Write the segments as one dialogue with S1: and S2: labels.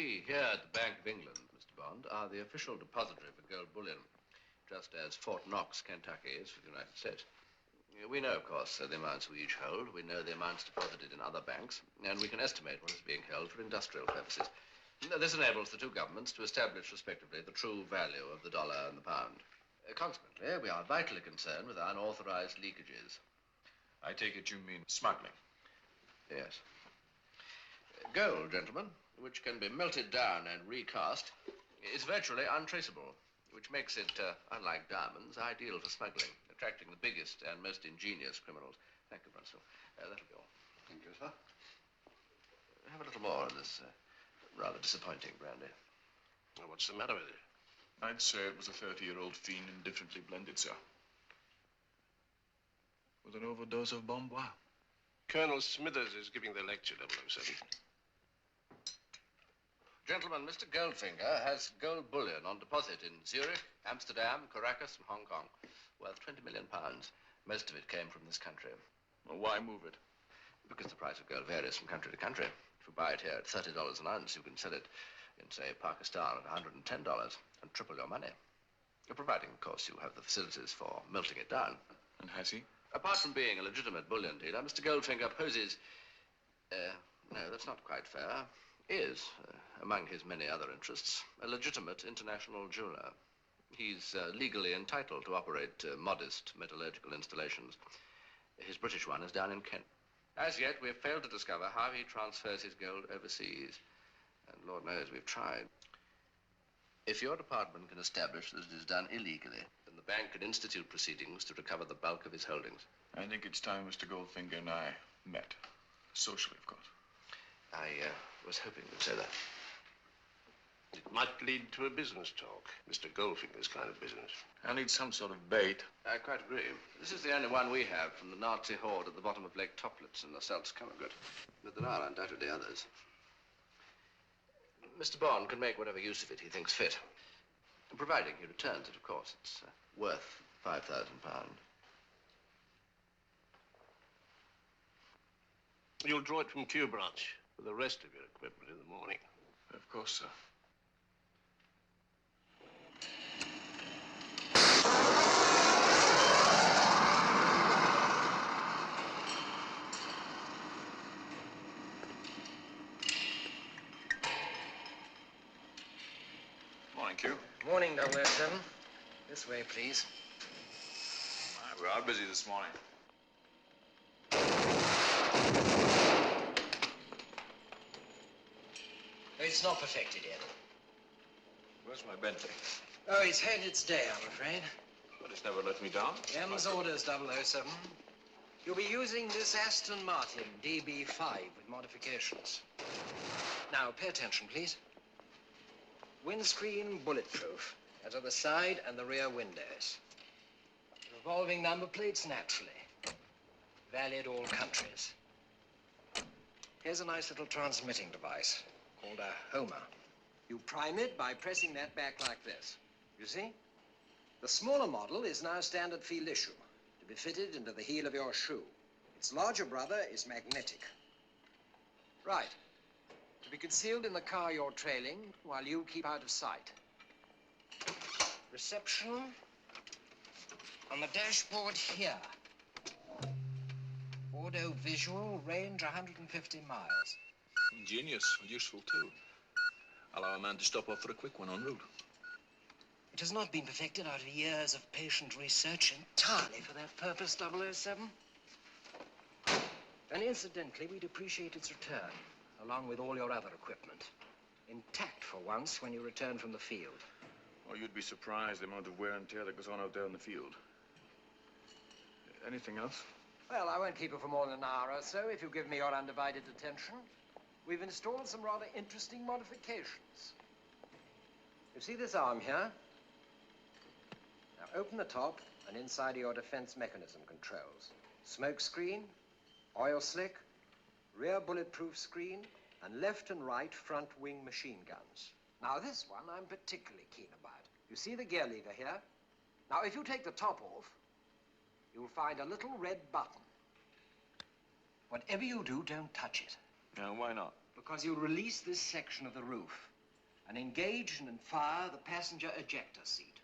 S1: We here at the Bank of England, Mr. Bond, are the official depository for gold bullion, just as Fort Knox, Kentucky is for the United States. We know, of course, the amounts we each hold. We know the amounts deposited in other banks, and we can estimate what is being held for industrial purposes. This enables the two governments to establish, respectively, the true value of the dollar and the pound. Consequently, we are vitally concerned with unauthorized leakages.
S2: I take it you mean smuggling?
S1: Yes. Gold, gentlemen, which can be melted down and recast, is virtually untraceable, which makes it, unlike diamonds, ideal for smuggling, attracting the biggest and most ingenious criminals. Thank you, Brunstone. That'll be all.
S3: Thank you, sir.
S1: Have a little more of this rather disappointing brandy.
S3: Well, what's the matter with it?
S2: I'd say it was a 30-year-old fiend indifferently blended, sir. With an overdose of Bombois.
S3: Colonel Smithers is giving the lecture, 007.
S1: Gentlemen, Mr. Goldfinger has gold bullion on deposit in Zurich, Amsterdam, Caracas, and Hong Kong, worth 20 million pounds. Most of it came from this country.
S2: Well, why move it?
S1: Because the price of gold varies from country to country. If you buy it here at $30 an ounce, you can sell it in, say, Pakistan at $110 and triple your money. Providing, of course, you have the facilities for melting it down.
S2: And has he?
S1: Apart from being a legitimate bullion dealer, Mr. Goldfinger poses... no, that's not quite fair. Is, among his many other interests, a legitimate international jeweler. He's legally entitled to operate modest metallurgical installations. His British one is down in Kent. As yet, we've failed to discover how he transfers his gold overseas. And Lord knows we've tried. If your department can establish that it is done illegally, then the bank can institute proceedings to recover the bulk of his holdings.
S2: I think it's time Mr. Goldfinger and I met. Socially, of course.
S1: I was hoping you'd say that.
S3: It might lead to a business talk. Mr. Goldfinger's kind of business.
S2: I need some sort of bait.
S1: I quite agree. This is the only one we have from the Nazi horde at the bottom of Lake Toplitz in the Salzkammergut. But there are undoubtedly others. Mr. Bond can make whatever use of it he thinks fit. Providing he returns it, of course. It's worth £5,000.
S3: You'll draw it from Q Branch with the rest of your equipment in the morning.
S2: Of course, sir. Morning, Q.
S4: Morning, 007. This way, please.
S2: We are busy this morning.
S4: It's not perfected yet.
S2: Where's my Bentley?
S4: Oh, it's had its day, I'm afraid.
S2: But it's never let me down.
S4: M's orders, 007. You'll be using this Aston Martin DB5 with modifications. Now, pay attention, please. Windscreen bulletproof, as are the side and the rear windows. Revolving number plates, naturally. Valid all countries. Here's a nice little transmitting device called a Homer. You prime it by pressing that back like this. You see? The smaller model is now standard field issue, to be fitted into the heel of your shoe. Its larger brother is magnetic. Right. To be concealed in the car you're trailing while you keep out of sight. Reception on the dashboard here. Audio visual range 150 miles.
S2: Ingenious and useful, too. Allow a man to stop off for a quick one en route.
S4: It has not been perfected out of years of patient research entirely for that purpose, 007. And incidentally, we'd appreciate its return, along with all your other equipment. Intact for once when you return from the field.
S2: Oh, you'd be surprised the amount of wear and tear that goes on out there in the field. Anything else?
S4: Well, I won't keep you for more than an hour or so if you give me your undivided attention. We've installed some rather interesting modifications. You see this arm here? Now open the top and inside are your defense mechanism controls. Smoke screen, oil slick, rear bulletproof screen, and left and right front wing machine guns. Now this one I'm particularly keen about. You see the gear lever here? Now if you take the top off, you'll find a little red button. Whatever you do, don't touch it.
S2: Why not?
S4: Because you'll release this section of the roof. and engage and fire the passenger ejector seat.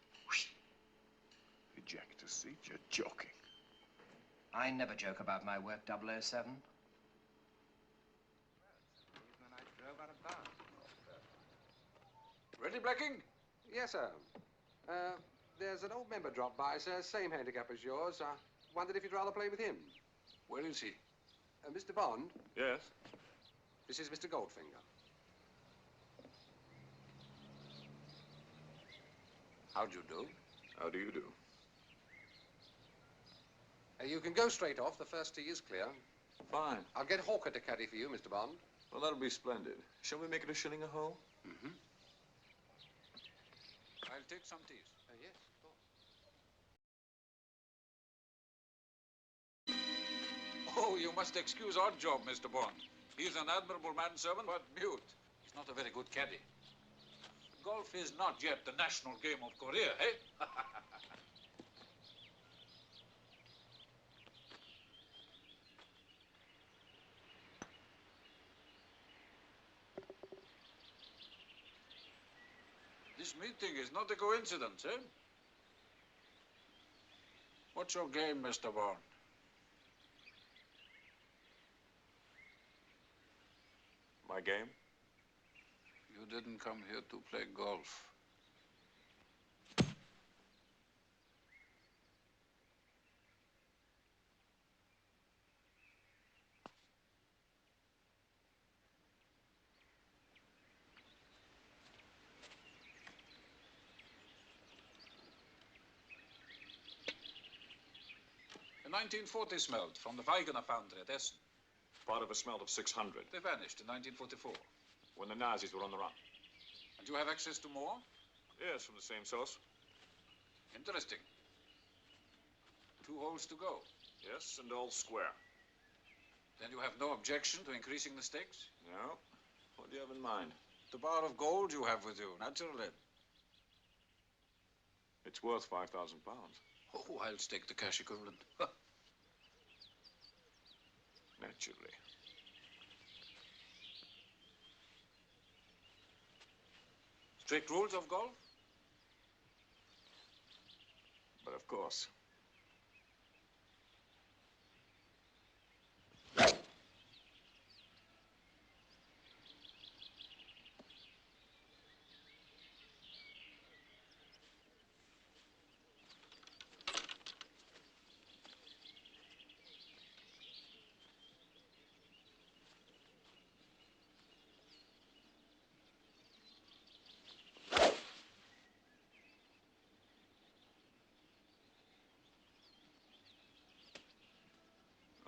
S2: Ejector seat? You're joking.
S4: I never joke about my work, 007.
S5: Ready, Blacking?
S6: Yes, sir. There's an old member dropped by, sir. Same handicap as yours. I wondered if you'd rather play with him.
S5: Where is he?
S6: Mr. Bond,
S2: Yes?
S6: this is Mr. Goldfinger.
S5: How do you do?
S2: How do you do?
S6: You can go straight off. The first tee is clear.
S2: Fine.
S6: I'll get Hawker to caddy for you, Mr. Bond.
S2: Well, that'll be splendid. Shall we make it a shilling a hole?
S6: Mm-hmm.
S5: I'll take some teas.
S6: Yes, of course.
S5: Oh, you must excuse our job, Mr. Bond. He's an admirable manservant, but mute. He's not a very good caddy. Golf is not yet the national game of Korea, eh? This meeting is not a coincidence, eh? What's your game, Mr. Bond?
S2: My game?
S5: You didn't come here to play golf. In 1940 smelt from the Wegener foundry at Essen.
S2: Part of a smelt of 600,
S5: They vanished in 1944.
S2: when the Nazis were on the run.
S5: And you have access to more?
S2: Yes, from the same source.
S5: Interesting. 2 holes to go.
S2: Yes, and all square.
S5: Then you have no objection to increasing the stakes?
S2: No? What do you have in mind?
S5: The bar of gold you have with you, naturally.
S2: It's worth 5,000 pounds.
S5: Oh, I'll stake the cash equivalent.
S2: Naturally.
S5: Strict rules of golf?
S2: But of course.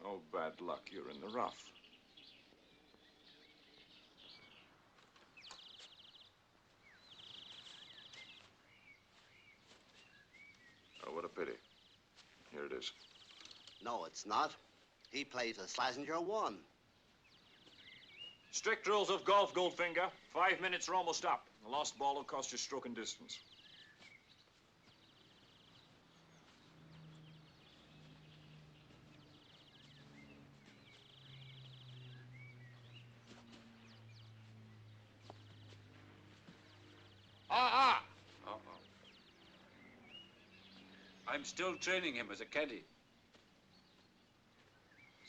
S2: Oh, bad luck. You're in the rough. Oh, what a pity. Here it is.
S7: No, it's not. He plays a Slazenger 1.
S2: Strict rules of golf, Goldfinger. 5 minutes are almost up. The lost ball will cost you stroke and distance.
S5: Uh-oh. I'm still training him as a caddy.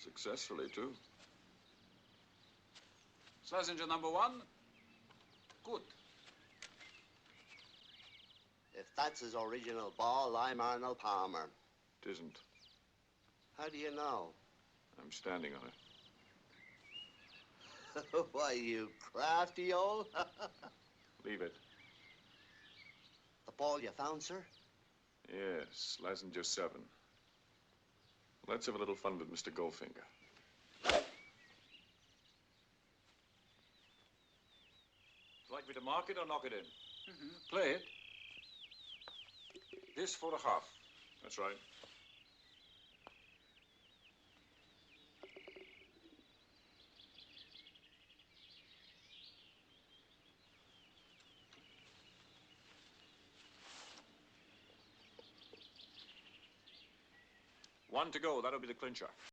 S2: Successfully, too.
S5: Slazenger number 1? Good.
S7: If that's his original ball, I'm Arnold Palmer.
S2: It isn't.
S7: How do you know?
S2: I'm standing on it.
S7: Why, you crafty old...
S2: Leave it.
S7: The ball you found, sir?
S2: Yes, Slazenger 7. Let's have a little fun with Mr. Goldfinger. Like me to mark it or knock it in?
S5: Play it. This for a half.
S2: That's right. One to go. That'll be the clincher.